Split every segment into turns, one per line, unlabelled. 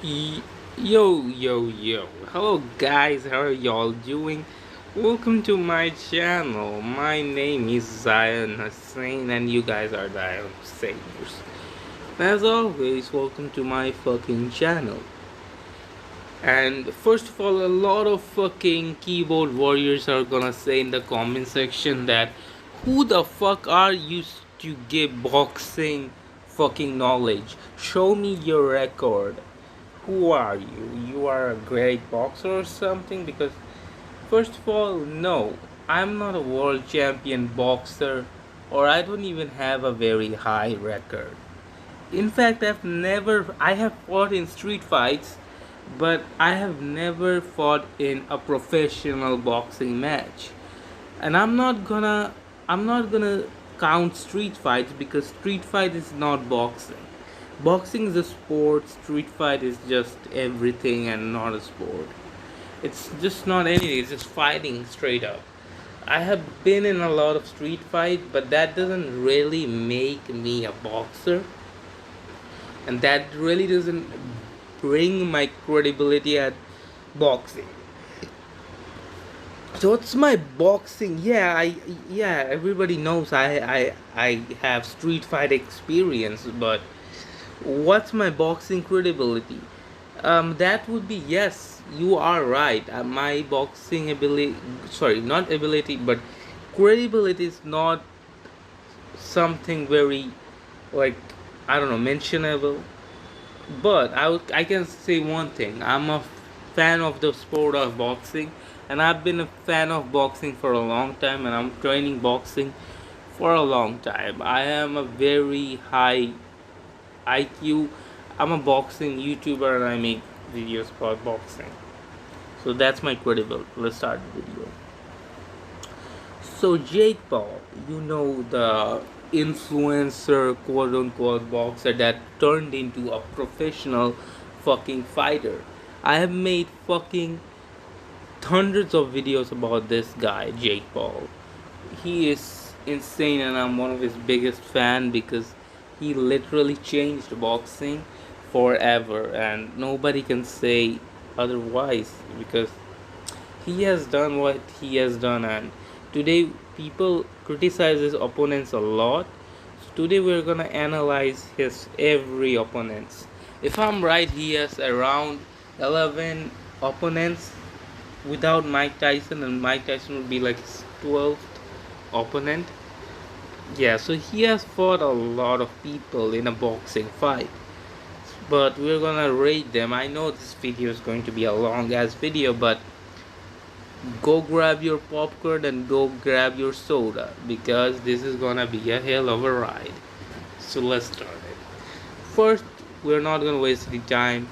Y- yo. Hello, guys. How are y'all doing? Welcome to my channel. My name is Zion Hussein, and you guys are Zion Husseiners. As always, welcome to my fucking channel. And first of all, a lot of fucking keyboard warriors are gonna say in the comment section that who the fuck are you to give boxing fucking knowledge? Show me your record. Who are you? You are a great boxer or something? Because, first of all, no, I'm not a world champion boxer, or I don't even have a very high record. In fact, I have fought in street fights, but I have never fought in a professional boxing match. And I'm not gonna count street fights because street fight is not boxing. Boxing is a sport, street fight is just everything and not a sport. It's just not anything, it's just fighting straight up. I have been in a lot of street fight, but that doesn't really make me a boxer, and that really doesn't bring my credibility at boxing. So what's my boxing? Yeah, everybody knows I have street fight experience, but what's my boxing credibility? That would be yes, you are right. My boxing ability, sorry, not ability, but credibility is not something very like I don't know mentionable. But I can say one thing. I'm a fan of the sport of boxing, and I've been a fan of boxing for a long time, and I'm training boxing for a long time. I am a very high IQ. I'm a boxing YouTuber, and I make videos about boxing. So that's my credibility. Let's start the video. So Jake Paul, you know, the influencer quote unquote boxer that turned into a professional fucking fighter. I have made fucking hundreds of videos about this guy, Jake Paul. He is insane and I'm one of his biggest fan because he literally changed boxing forever and nobody can say otherwise because he has done what he has done, and today people criticize his opponents a lot. So today we're gonna analyze his every opponents. If I'm right, he has around 11 opponents without Mike Tyson, and Mike Tyson would be like his 12th opponent. Yeah, so he has fought a lot of people in a boxing fight, but we're gonna rate them. I know this video is going to be a long ass video, but go grab your popcorn and go grab your soda because this is gonna be a hell of a ride. So let's start it. First, we're not gonna waste any time.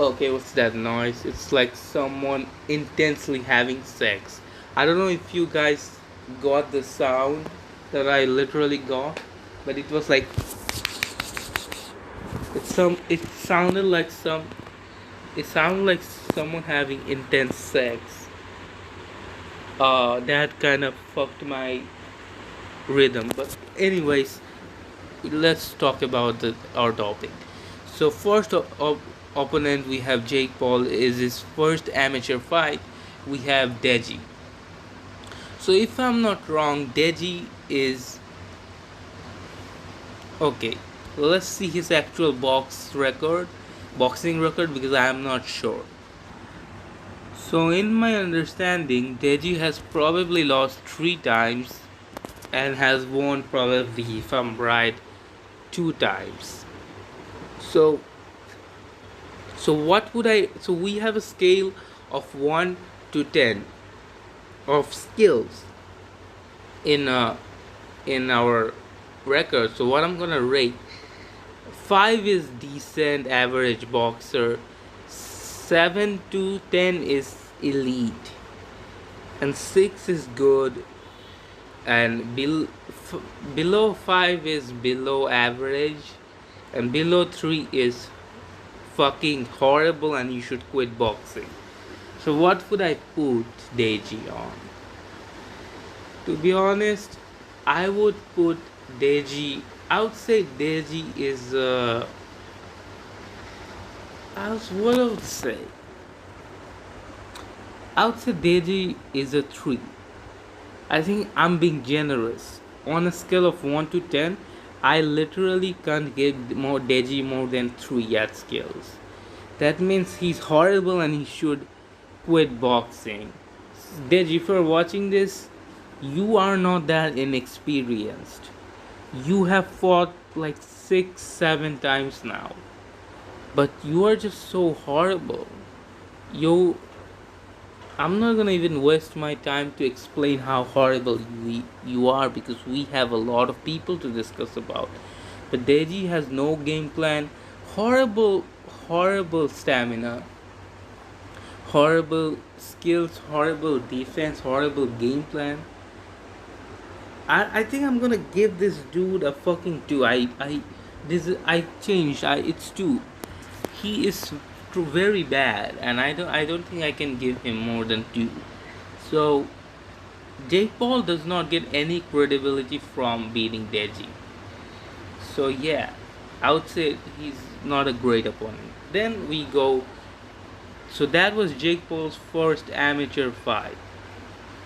Okay, what's that noise? It's like someone intensely having sex. I don't know if you guys got the sound that I literally got, but it was like it sounded like someone having intense sex. That kind of fucked my rhythm. But anyways, let's talk about our topic. So first opponent we have Jake Paul is his first amateur fight. We have Deji. So if I'm not wrong, Deji is okay. Let's see his actual boxing record because I am not sure. So in my understanding, Deji has probably lost 3 times and has won probably, if I'm right, 2 times. So what would I? So we have a scale of 1 to 10 of skills in in our record. So what I'm gonna rate: 5 is decent, average boxer. 7 to 10 is elite, and 6 is good, and below 5 is below average, and below 3 is fucking horrible and you should quit boxing. So what would I put Deji on? To be honest, I would put Deji. I would say Deji is As what I would say Deji is a 3. I think I'm being generous. On a scale of 1 to 10, I literally can't give more Deji more than 3 at skills. That means he's horrible and he should quit boxing. Deji, if you're watching this, you are not that inexperienced. You have fought like 6, 7 times now. But you are just so horrible. You I'm not gonna even waste my time to explain how horrible you are because we have a lot of people to discuss about. But Deji has no game plan, horrible, horrible stamina, horrible skills, horrible defense, horrible game plan. I think I'm gonna give this dude a fucking 2. I changed. It's 2. He is very bad, and I don't think I can give him more than 2. So Jake Paul does not get any credibility from beating Deji. So yeah, I would say he's not a great opponent. Then we go. So that was Jake Paul's first amateur fight,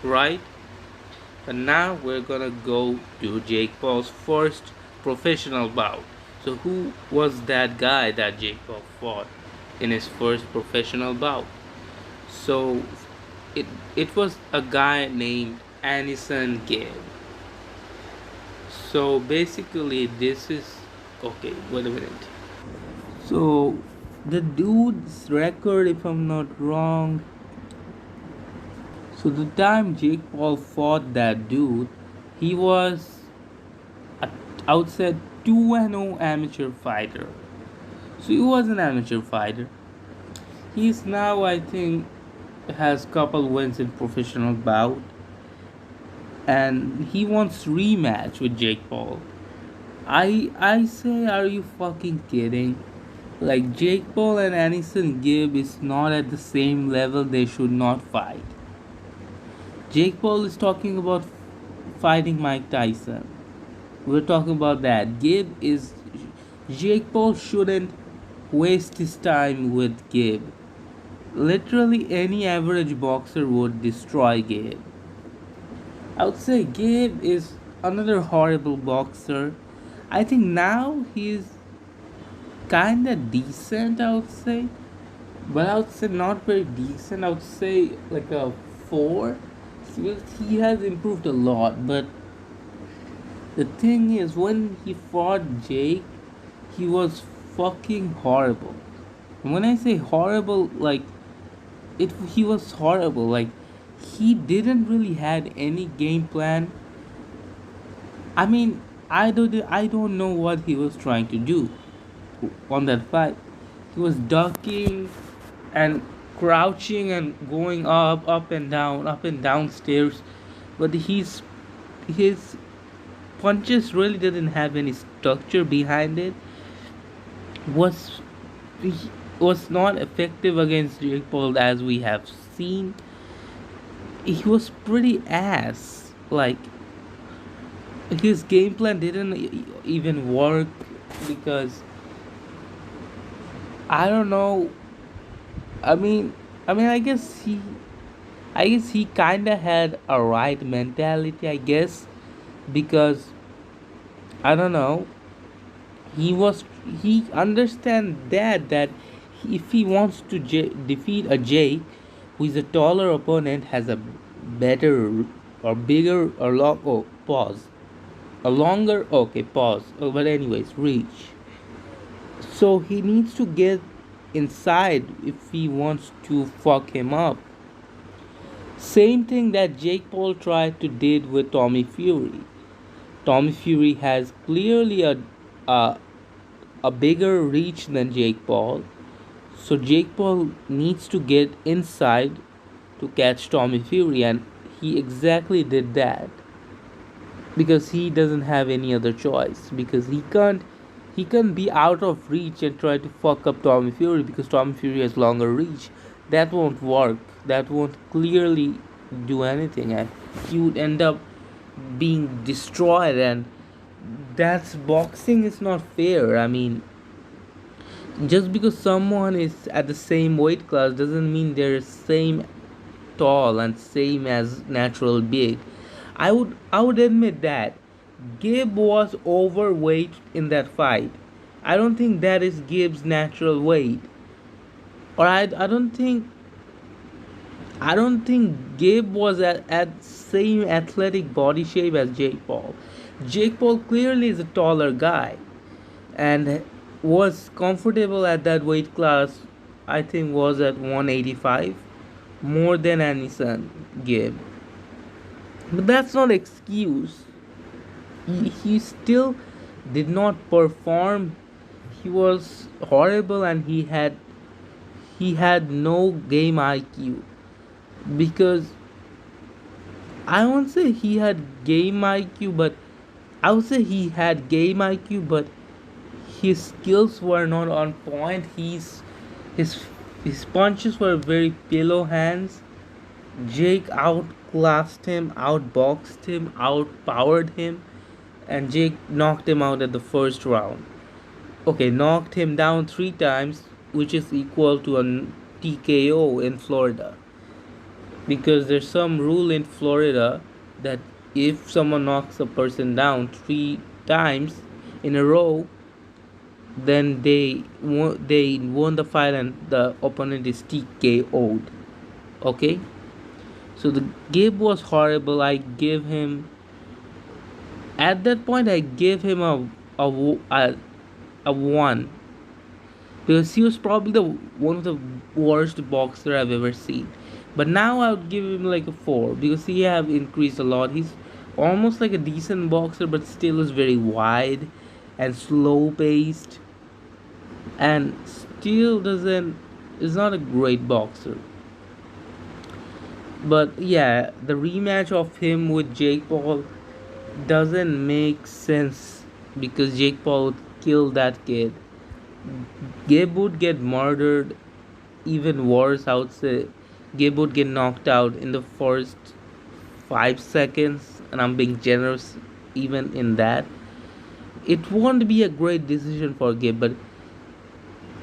right? And now we're gonna go to Jake Paul's first professional bout. So who was that guy that Jake Paul fought in his first professional bout? So it it was a guy named Anison Gibb. So basically this is okay, wait a minute. So the dude's record, if I'm not wrong, so the time Jake Paul fought that dude, he was a outside 2-0 amateur fighter. So he was an amateur fighter. He's now, I think, has couple wins in professional bout, and he wants rematch with Jake Paul. I say, are you fucking kidding? Like Jake Paul and Anderson Gibb is not at the same level. They should not fight. Jake Paul is talking about fighting Mike Tyson. We're talking about that. Jake Paul shouldn't waste his time with Gibb. Literally any average boxer would destroy Gibb. I would say Gibb is another horrible boxer. I think now he's kinda decent, I would say. But I would say not very decent. I would say like a 4. He has improved a lot, but the thing is, when he fought Jake, he was fucking horrible. And when I say horrible, like he was horrible. Like he didn't really had any game plan. I mean, I don't know what he was trying to do on that fight. He was ducking and crouching and going up and down stairs, but his punches really didn't have any structure behind it. Was he was not effective against Jake Paul as we have seen. He was pretty ass. Like his game plan didn't even work because I don't know. I mean, I guess he kind of had a right mentality. I guess because I don't know. He understand that if he wants to defeat a Jake who is a taller opponent, has a better or bigger or long, oh, pause, a longer, okay, pause, but anyways, reach, so he needs to get inside if he wants to fuck him up. Same thing that Jake Paul tried to did with Tommy Fury. Tommy Fury has clearly a a bigger reach than Jake Paul. So Jake Paul needs to get inside to catch Tommy Fury, and he exactly did that because he doesn't have any other choice, because he can't be out of reach and try to fuck up Tommy Fury because Tommy Fury has longer reach. That won't work. That won't clearly do anything, and he would end up being destroyed, and that's boxing is not fair. I mean, Just because someone is at the same weight class doesn't mean they're same tall and same as natural big. I would admit that Gabe was overweight in that fight. I don't think that is Gabe's natural weight. Or I don't think Gabe was at same athletic body shape as Jake Paul. Jake Paul clearly is a taller guy and was comfortable at that weight class. I think was at 185 more than Anison Gabe. But that's not excuse. He still did not perform. He was horrible and he had no game IQ because I won't say he had game IQ, but I would say he had game IQ, but his skills were not on point. His his punches were very pillow hands. Jake outclassed him, outboxed him, outpowered him, and Jake knocked him out at the first round. Okay, knocked him down 3 times, which is equal to a TKO in Florida. Because there's some rule in Florida that if someone knocks a person down 3 times in a row, then they won the fight and the opponent is TKO'd. Okay, so the Gabe was horrible. I gave him at that point. I gave him a one because he was probably the one of the worst boxer I've ever seen. But now I would give him like a four because he have increased a lot. He's almost like a decent boxer, but still is very wide and slow paced, and still doesn't is not a great boxer. But yeah, the rematch of him with Jake Paul doesn't make sense because Jake Paul would kill that kid. Gabe would get murdered. Even worse, I would say Gabe would get knocked out in the first 5 seconds, and I'm being generous even in that. It won't be a great decision for Gabe, but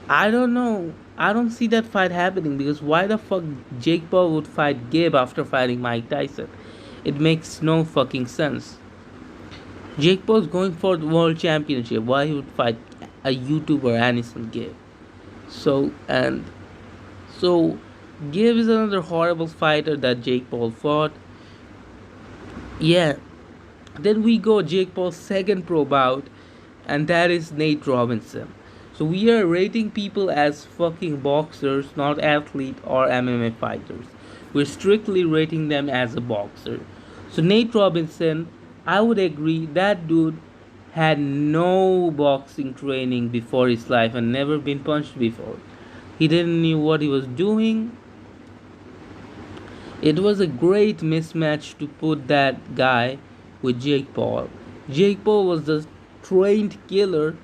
I don't know. I don't see that fight happening because why the fuck Jake Paul would fight Gabe after fighting Mike Tyson? It makes no fucking sense. Jake Paul's going for the world championship. Why he would fight a YouTuber Anderson Gabe? So Gabe is another horrible fighter that Jake Paul fought. Yeah. Then we go Jake Paul's second pro bout, and that is Nate Robinson. So we are rating people as fucking boxers, not athlete or MMA fighters. We're strictly rating them as a boxer. So Nate Robinson, I would agree that dude had no boxing training before his life and never been punched before. He didn't knew what he was doing. It was a great mismatch to put that guy with Jake Paul. Jake Paul was the trained killer.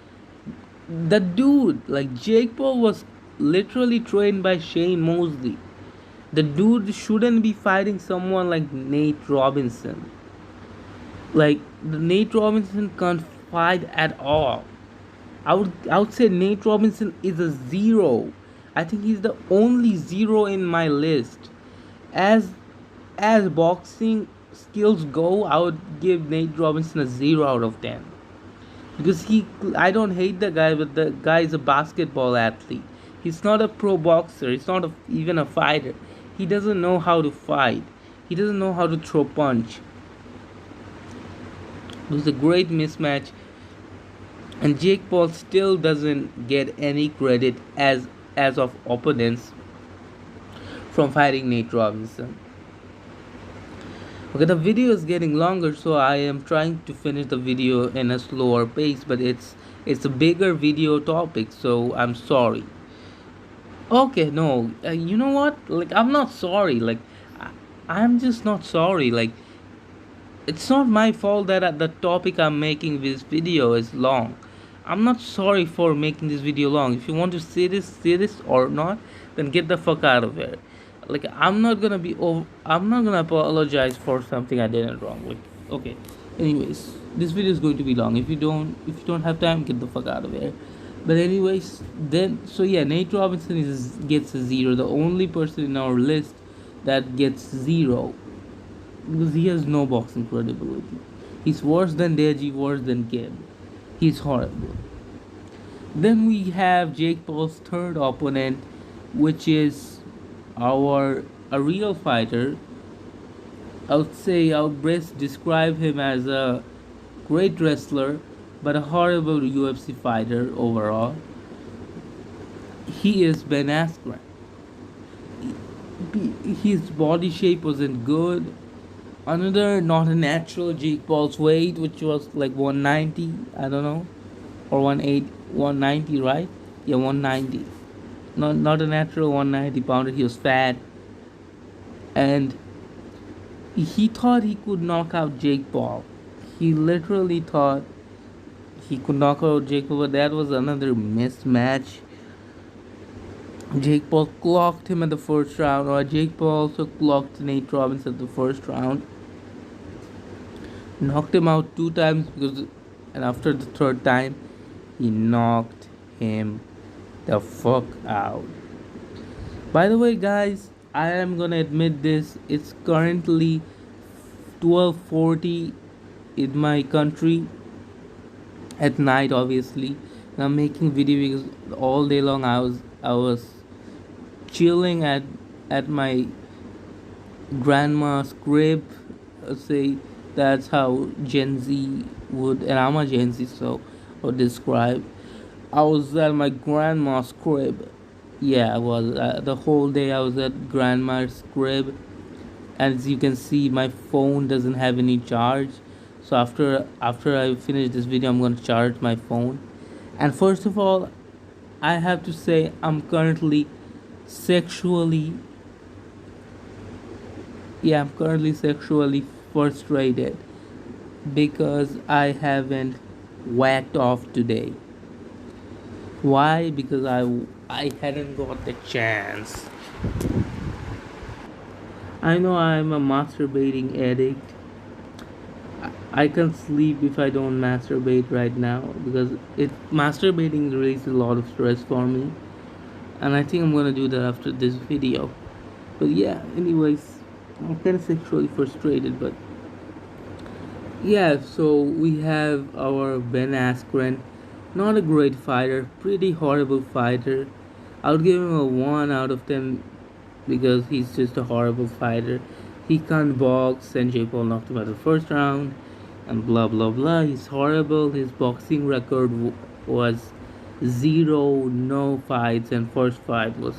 The dude, like Jake Paul, was literally trained by Shane Mosley. The dude shouldn't be fighting someone like Nate Robinson. Like the Nate Robinson can't fight at all. I would say Nate Robinson is a zero. I think he's the only zero in my list. As as boxing skills go, I would give Nate Robinson a 0 out of 10 because I don't hate the guy, but the guy is a basketball athlete. He's not a pro boxer. He's not even a fighter. He doesn't know how to fight. He doesn't know how to throw punch. It was a great mismatch, and Jake Paul still doesn't get any credit as of opponents from fighting Nate Robinson. Okay, the video is getting longer, so I am trying to finish the video in a slower pace, but it's a bigger video topic, so I'm sorry. Okay, no, you know what? Like, I'm not sorry. Like, I'm just not sorry. Like, it's not my fault that the topic I'm making this video is long. I'm not sorry for making this video long. If you want to say this or not, then get the fuck out of here. Like, I'm not gonna apologize for something I did wrong. Like, okay. Anyways, this video is going to be long. If you don't have time, get the fuck out of here. But anyways, then so yeah, Nate Robinson is gets a zero. The only person in our list that gets zero because he has no boxing credibility. He's worse than Deji, worse than Gib. He's horrible. Then we have Jake Paul's third opponent, which is our a real fighter. I would say I would best describe him as a great wrestler, but a horrible UFC fighter overall. He is Ben Askren. His body shape wasn't good. Another not a natural Jake Paul's weight, which was like 190, I don't know, or 18, 190, right? Yeah, 190. Not a natural 190 pounder. He was fat, and he thought he could knock out Jake Paul. He literally thought he could knock out Jake Paul, but that was another mismatch. Jake Paul clocked him at the first round, or Jake Paul also clocked Nate Robinson at the first round. Knocked him out two times and after the third time, he knocked him the fuck out. By the way, guys, I am gonna admit this. It's currently 12:40 in my country at night, obviously. And I'm making video because all day long I was chilling at my grandma's crib. Say that's how Gen Z would, and I'm a Gen Z, so would describe. I was at my grandma's crib. Yeah, I was the whole day. I was at grandma's crib. As you can see, my phone doesn't have any charge. So after I finish this video, I'm going to charge my phone. And first of all, I have to say I'm currently sexually I'm currently sexually frustrated because I haven't whacked off today. Why? Because I hadn't got the chance. I know I'm a masturbating addict. I can't sleep if I don't masturbate right now because it masturbating releases a lot of stress for me, and I think I'm gonna do that after this video. But yeah, anyways, I'm kind of sexually frustrated, but yeah. So we have our Ben Askren, not a great fighter, pretty horrible fighter. I would give him a 1 out of 10 because he's just a horrible fighter. He can't box. Sanjay Paul knocked him out of the first round, and blah blah blah. He's horrible. His boxing record was zero, no fights, and first fight was,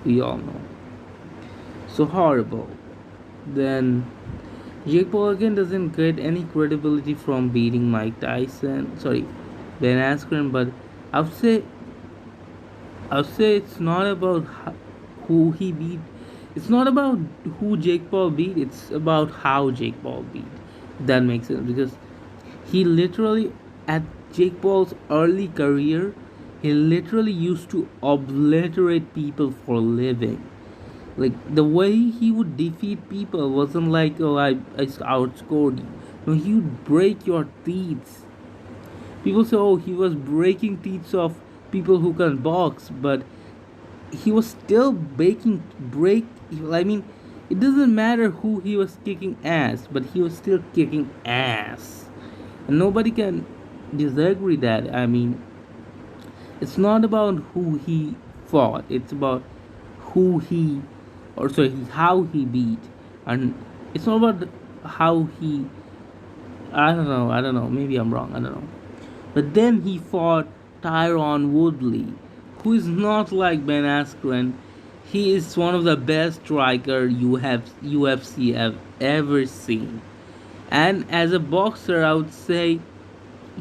we all know, so horrible. Then Jake Paul again doesn't get any credibility from beating Mike Tyson. Sorry, Ben Askren, but I would say I would say it's not about who he beat. It's not about who Jake Paul beat. It's about how Jake Paul beat. If that makes sense, because he literally at Jake Paul's early career, he literally used to obliterate people for a living. Like the way he would defeat people wasn't like, oh, I outscored you. No, he would break your teeth. People say, oh, he was breaking teeth of people who can box, but he was still break. I mean, it doesn't matter who he was kicking ass, but he was still kicking ass, and nobody can disagree that. I mean, it's not about who he fought; it's about who he, or sorry, how he beat, and it's not about how he. I don't know. I don't know. Maybe I'm wrong. I don't know. But then he fought Tyron Woodley, who is not like Ben Askren. He is one of the best striker UFC have ever seen. And as a boxer, I would say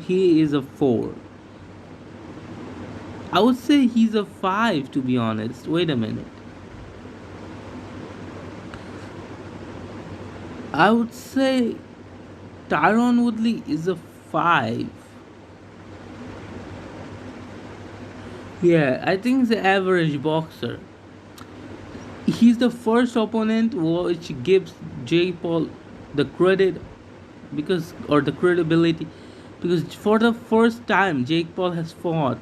he is a 4. I would say he's a 5, to be honest. Wait a minute. I would say Tyron Woodley is a 5. Yeah, I think he's an average boxer. He's the first opponent which gives Jake Paul the credit or the credibility because for the first time Jake Paul has fought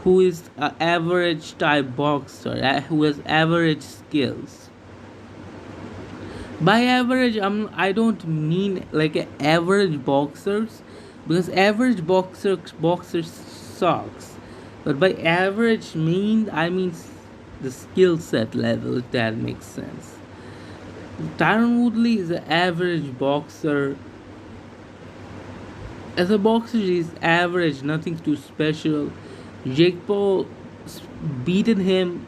who is an average type boxer, who has average skills. By average, I don't mean like a average boxers, because average boxers sucks. But by average I mean the skill set level, if that makes sense. Tyron Woodley is an average boxer. As a boxer, he's average, nothing too special. Jake Paul beaten him,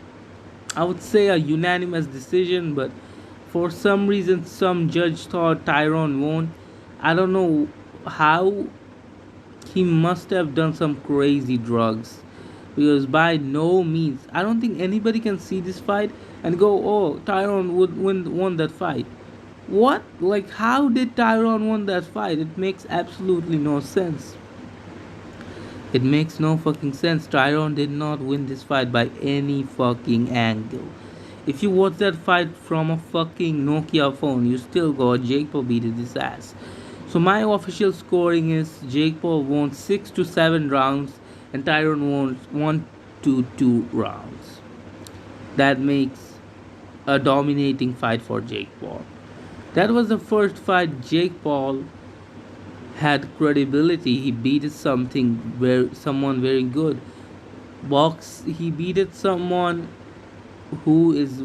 I would say a unanimous decision, but for some reason, some judge thought Tyron won. I don't know how. He must have done some crazy drugs, because by no means, I don't think anybody can see this fight and go, "Oh, Tyron would won that fight." What? Like, how did Tyron won that fight? It makes absolutely no sense. It makes no fucking sense. Tyron did not win this fight by any fucking angle. If you watch that fight from a fucking Nokia phone, you still got Jake Paul beating his ass. So my official scoring is Jake Paul won 6 to 7 rounds and Tyron won 1 to 2 rounds. That makes a dominating fight for Jake Paul. That was the first fight Jake Paul had credibility. He beat someone very good. He beat someone who is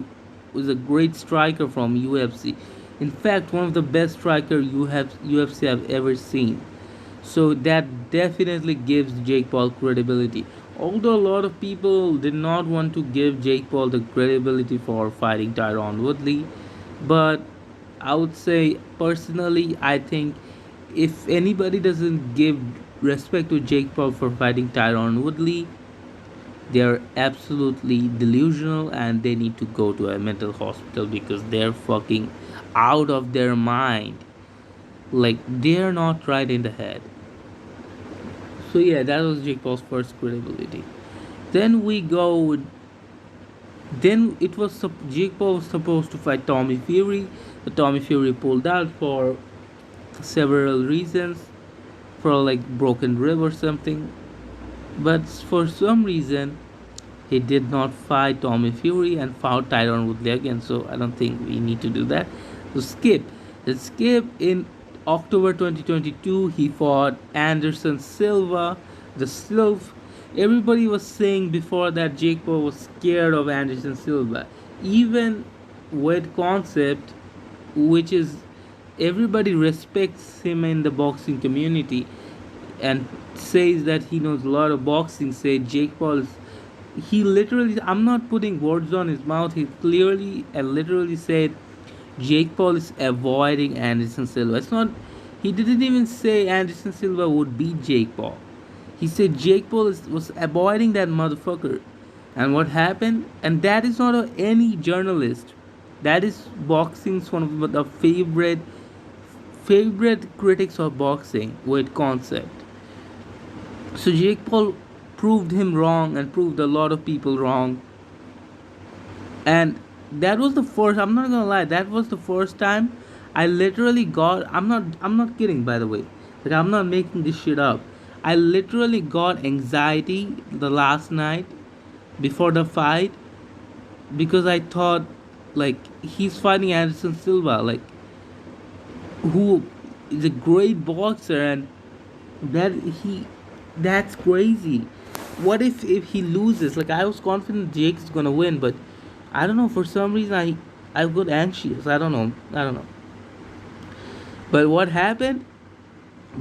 a great striker from UFC. In fact, one of the best striker UFC have ever seen. So that definitely gives Jake Paul credibility. Although a lot of people did not want to give Jake Paul the credibility for fighting Tyron Woodley, but I would say personally, I think if anybody doesn't give respect to Jake Paul for fighting Tyron Woodley, they're absolutely delusional and they need to go to a mental hospital, because they're fucking out of their mind. Like, they're not right in the head. So yeah, that was Jake Paul's first credibility. Then we go with, then it was Jake Paul was supposed to fight Tommy Fury, but Tommy Fury pulled out for several reasons, for like broken rib or something. But for some reason, he did not fight Tommy Fury and fought Tyron Woodley again. So I don't think we need to do that. So skip. Let's skip. In October 2022, he fought Anderson Silva. The Sylph. Everybody was saying before that Jake Paul was scared of Anderson Silva. Even with Concept, which is everybody respects him in the boxing community and says that he knows a lot of boxing, say Jake Paul is, he literally, I'm not putting words on his mouth, he clearly and literally said Jake Paul is avoiding Anderson Silva. It's not, he didn't even say Anderson Silva would beat Jake Paul. He said Jake Paul was avoiding that motherfucker. And what happened? And that is not any journalist. That is boxing's one of the favorite critics of boxing with Concept. So Jake Paul proved him wrong and proved a lot of people wrong. And that was the first, I'm not gonna lie, that was the first time I literally got, I'm not kidding, by the way. Like, I'm not making this shit up. I literally got anxiety the last night before the fight, because I thought, like, he's fighting Anderson Silva, like, who is a great boxer, and that he that's crazy. What if he loses? Like, I was confident Jake's gonna win, but I don't know, for some reason I got anxious. I don't know. But what happened?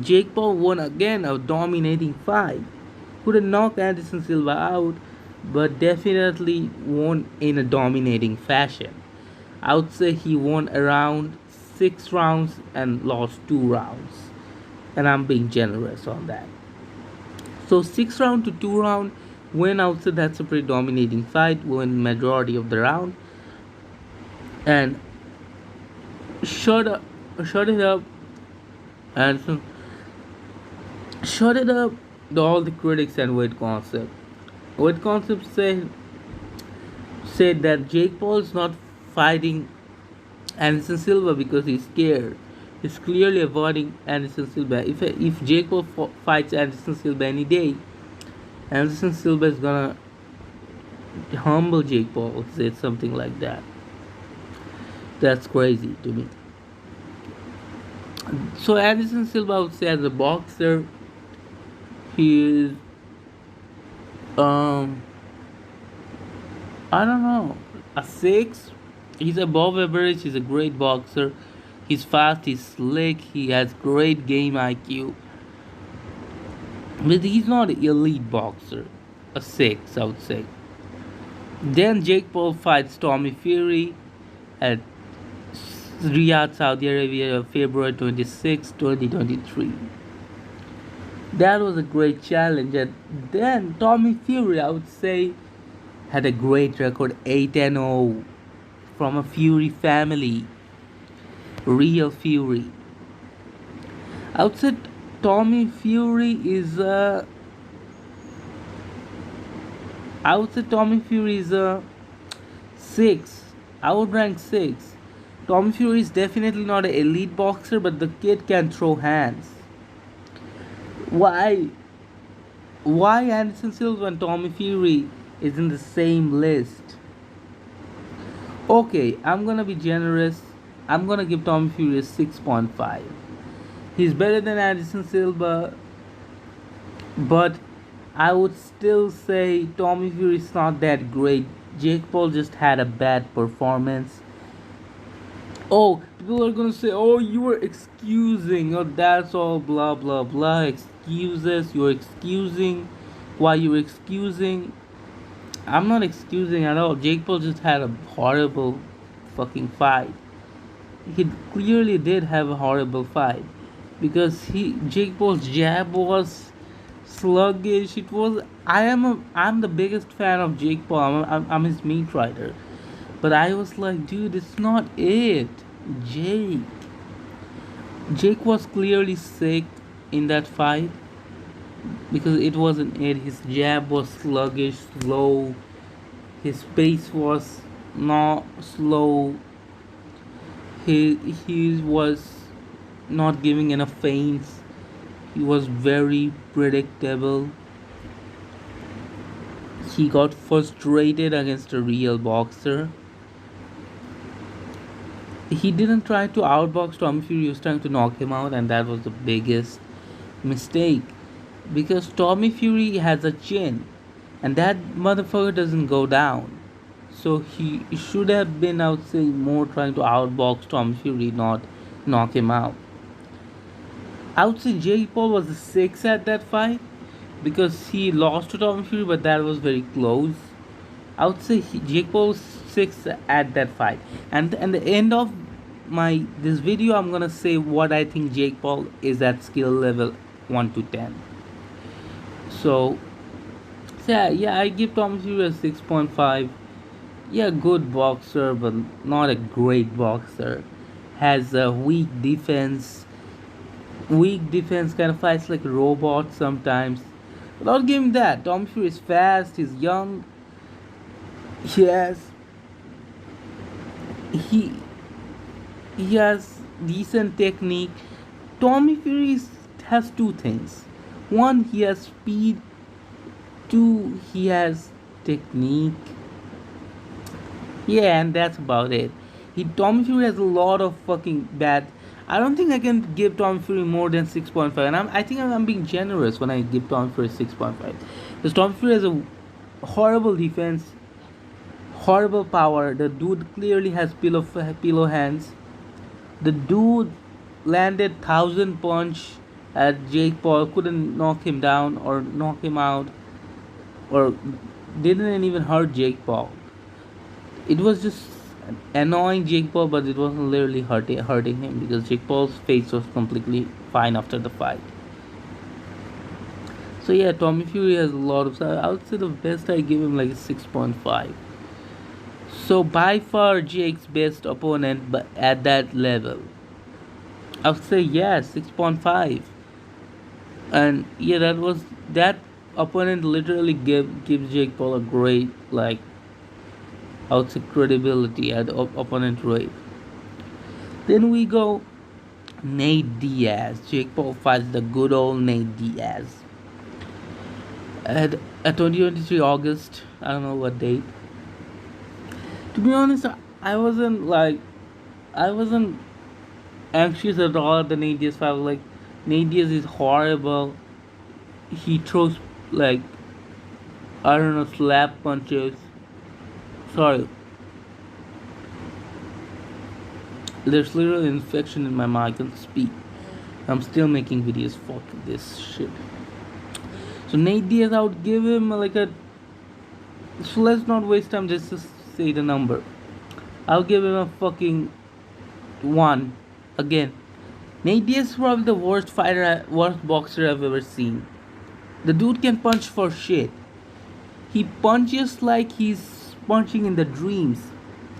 Jake Paul won again, a dominating fight. Couldn't knock Anderson Silva out, but definitely won in a dominating fashion. I would say he won around 6 rounds and lost 2 rounds. And I'm being generous on that. So 6 round to 2 round win, I would say that's a pretty dominating fight, win majority of the round. And shut it up, Anderson. Shut it up to all the critics and Weight Concept. Weight Concept said that Jake Paul is not fighting Anderson Silva because he's scared. He's clearly avoiding Anderson Silva. If Jake Paul fights Anderson Silva any day, Anderson Silva is gonna humble Jake Paul, said something like that. That's crazy to me. So Anderson Silva, I would say, as a boxer, he is um I don't know, a six. He's above average. He's a great boxer. He's fast. He's slick. He has great game IQ. But he's not an elite boxer. A six, I would say. Then Jake Paul fights Tommy Fury at Riyadh, Saudi Arabia, February 26, 2023. That was a great challenge. And then Tommy Fury, I would say, had a great record, 8-0, from a Fury family, real Fury. I would say Tommy Fury is a. I would say Tommy Fury is a six. I would rank six. Tommy Fury is definitely not an elite boxer, but the kid can throw hands. Why? Why Anderson Silva and Tommy Fury is in the same list? Okay, I'm gonna be generous. I'm gonna give Tommy Fury a 6.5. He's better than Anderson Silva, but I would still say Tommy Fury is not that great. Jake Paul just had a bad performance. Oh, people are gonna say, oh, you were excusing, oh, that's all, blah blah blah, excuses, you're excusing. Why you're excusing? I'm not excusing at all. Jake Paul just had a horrible fucking fight. He clearly did have a horrible fight because Jake Paul's jab was sluggish. It was. I'm the biggest fan of Jake Paul. I'm his meat rider, but I was like, dude, it's not it. Jake. Jake was clearly sick in that fight because it wasn't it. His jab was sluggish, slow. His pace was not slow. He was not giving enough feints. He was very predictable. He got frustrated against a real boxer. He didn't try to outbox Tommy Fury. He was trying to knock him out, and that was the biggest mistake because Tommy Fury has a chin, and that motherfucker doesn't go down. So he should have been, I would say, more trying to outbox Tommy Fury, not knock him out. I would say Jake Paul was a six at that fight because he lost to Tommy Fury, but that was very close. I would say Jake Paul was six at that fight, and the end of my this video, I'm gonna say what I think Jake Paul is at skill level 1 to 10. So yeah, I give Tommy Fury a 6.5. Yeah, good boxer, but not a great boxer. Has a weak defense, kind of fights like a robot sometimes. Without giving that, Tommy Fury is fast, he's young, he has he he has decent technique. Tommy Fury has two things. One, he has speed. Two, he has technique. Yeah, and that's about it. Tommy Fury has a lot of fucking bad. I don't think I can give Tommy Fury more than 6.5, and I think I'm being generous when I give Tommy Fury 6.5. Because Tommy Fury has a horrible defense, horrible power. The dude clearly has pillow hands. The dude landed 1,000 punch at Jake Paul, couldn't knock him down or knock him out, or didn't even hurt Jake Paul. It was just annoying Jake Paul, but it wasn't literally hurting him because Jake Paul's face was completely fine after the fight. So yeah, Tommy Fury has a lot of. I would say the best I give him like a 6.5. So by far Jake's best opponent, but at that level, I would say yeah, 6.5. And yeah, that opponent literally gives Jake Paul a great, like, I would say, credibility at opponent rate. Then we go Nate Diaz. Jake Paul fights the good old Nate Diaz. And 2023 August. I don't know what date. To be honest, I wasn't like I wasn't anxious at all at the Nadia's fight. Like Nadia's is horrible. He throws like I don't know slap punches. Sorry, there's literally an infection in my mouth. I can speak. I'm still making videos. Fuck this shit. So Nate Diaz, I would give him like a. So let's not waste time. Just to say the number. I'll give him a fucking one. Again, Nate Diaz is probably the worst fighter, worst boxer I've ever seen. The dude can punch for shit. He punches like he's punching in the dreams.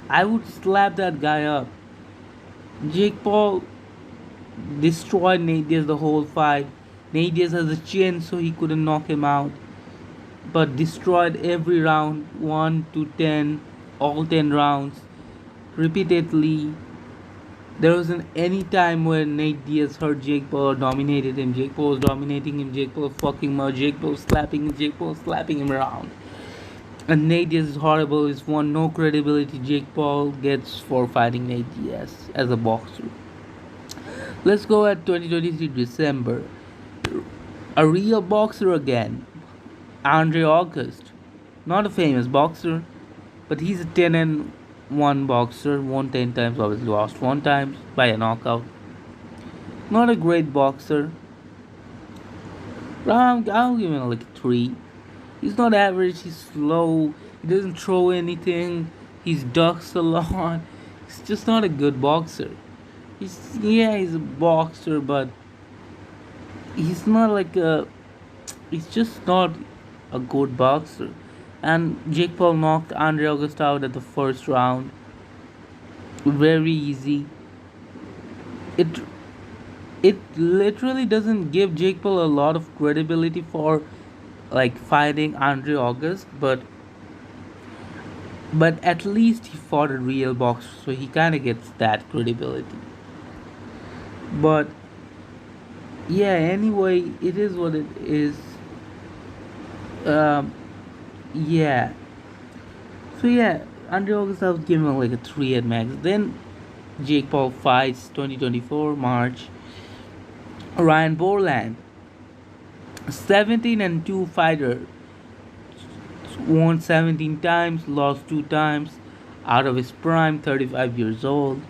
I would slap that guy up. Jake Paul destroyed Nate Diaz the whole fight. Nate Diaz has a chin, so he couldn't knock him out, but destroyed every round 1 to 10, all 10 rounds, repeatedly. There wasn't any time where Nate Diaz hurt Jake Paul or dominated him. Jake Paul was dominating him, Jake Paul was fucking him out, Jake Paul was slapping him, Jake Paul was slapping him around. And Nate Diaz is horrible. He's won no credibility Jake Paul gets for fighting Nate Diaz as a boxer. Let's go at 2023 December. A real boxer again. Andre August. Not a famous boxer, but he's a 10 and 1 boxer. Won 10 times, obviously lost 1 time by a knockout. Not a great boxer. I'll give him like a 3. He's not average, he's slow, he doesn't throw anything, he ducks a lot. He's just not a good boxer. He's a boxer, but he's not like a he's just not a good boxer. And Jake Paul knocked Andre August out at the first round. Very easy. It it literally doesn't give Jake Paul a lot of credibility for like fighting Andre August, but at least he fought a real boxer, so he kind of gets that credibility. But yeah, anyway, it is what it is. Um, yeah. So yeah, Andre August I was giving him like a 3 at max. Then Jake Paul fights 2024 March. Ryan Borland, 17 and 2 fighter, won 17 times, lost 2 times, out of his prime, 35 years old.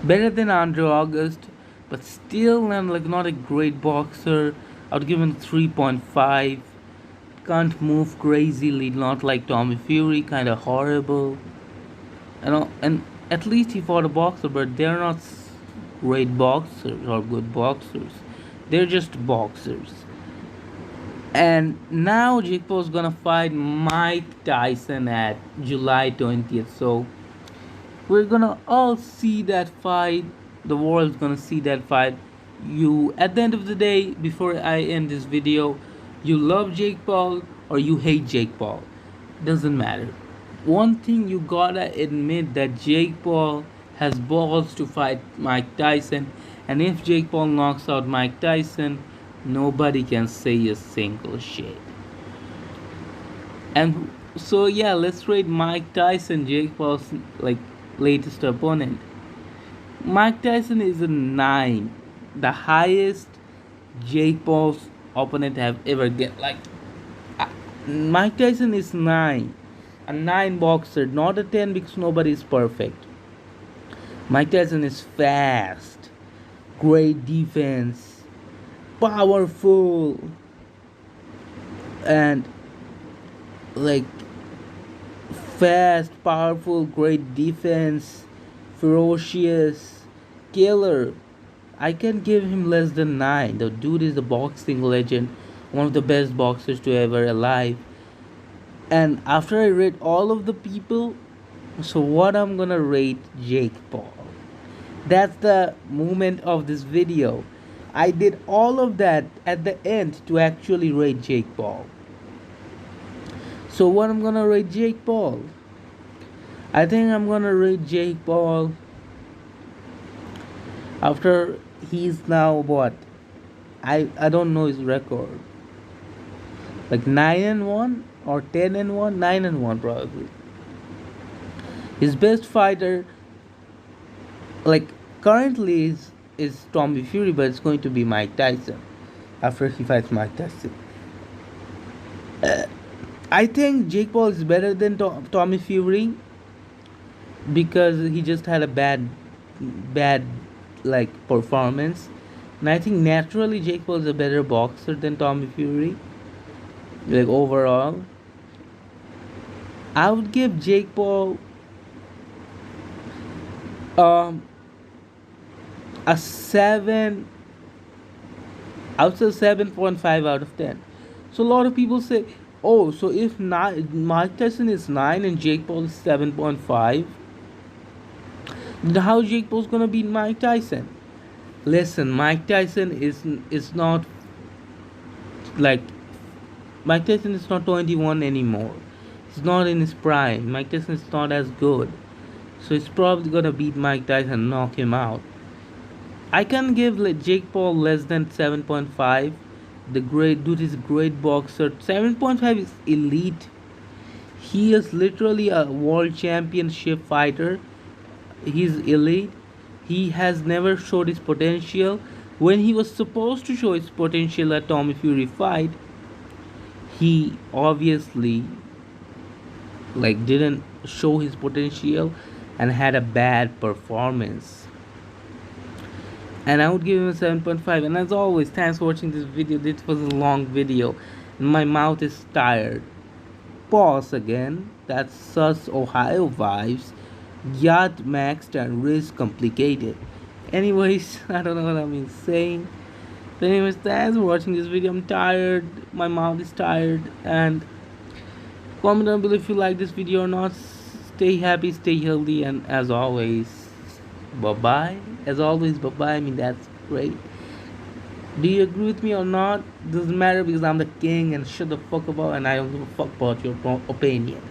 Better than Andre August, but still like not a great boxer. I would give him 3.5. Can't move crazily, not like Tommy Fury, kind of horrible. And at least he fought a boxer, but they're not great boxers or good boxers. They're just boxers. And now Jake Paul's gonna fight Mike Tyson at July 20th. So we're gonna all see that fight. The world's gonna see that fight. You, at the end of the day, before I end this video, you love Jake Paul or you hate Jake Paul. Doesn't matter. One thing you gotta admit that Jake Paul has balls to fight Mike Tyson, and if Jake Paul knocks out Mike Tyson, nobody can say a single shit. And so yeah, let's rate Mike Tyson, Jake Paul's like latest opponent. Mike Tyson is a 9, the highest Jake Paul's opponent have ever get. Like Mike Tyson is 9, a 9 boxer, not a 10 because nobody is perfect. Mike Tyson is fast, great defense, powerful, and like fast, powerful, great defense, ferocious, killer. I can give him less than 9. The dude is a boxing legend, one of the best boxers to ever alive. And after I rate all of the people, so what I'm gonna rate Jake Paul. That's the moment of this video. I did all of that at the end to actually rate Jake Paul. So what I'm gonna rate Jake Paul? I think I'm gonna rate Jake Paul after he's now what? I don't know his record. like 9-1 or 10-1, 9-1 probably. His best fighter, like currently, is Tommy Fury, but it's going to be Mike Tyson after he fights Mike Tyson. I think Jake Paul is better than Tommy Fury because he just had a bad like performance, and I think naturally Jake Paul is a better boxer than Tommy Fury. Like overall, I would give Jake Paul um a seven. I would say 7.5 out of 10. So a lot of people say, oh, so if Mike Tyson is 9 and Jake Paul is 7.5, then how Jake Paul's gonna beat Mike Tyson? Listen, Mike Tyson is not like Mike Tyson is not 21 anymore. He's not in his prime. Mike Tyson is not as good. So he's probably gonna beat Mike Tyson and knock him out. I can give like Jake Paul less than 7.5. The great dude is a great boxer. 7.5 is elite. He is literally a world championship fighter. He's elite. He has never showed his potential. When he was supposed to show his potential at Tommy Fury fight, he obviously like didn't show his potential and had a bad performance. And I would give him a 7.5. And as always, thanks for watching this video. This was a long video. My mouth is tired. Pause again. That's sus Ohio vibes. Yacht maxed and risk complicated. Anyways, I don't know what I'm saying. But anyways, thanks for watching this video. I'm tired. My mouth is tired. And comment down below if you like this video or not. Stay happy, stay healthy, and as always, bye bye. As always, bye bye. I mean, that's great. Do you agree with me or not? Doesn't matter because I'm the king and shut the fuck about, and I don't give a fuck about your opinion.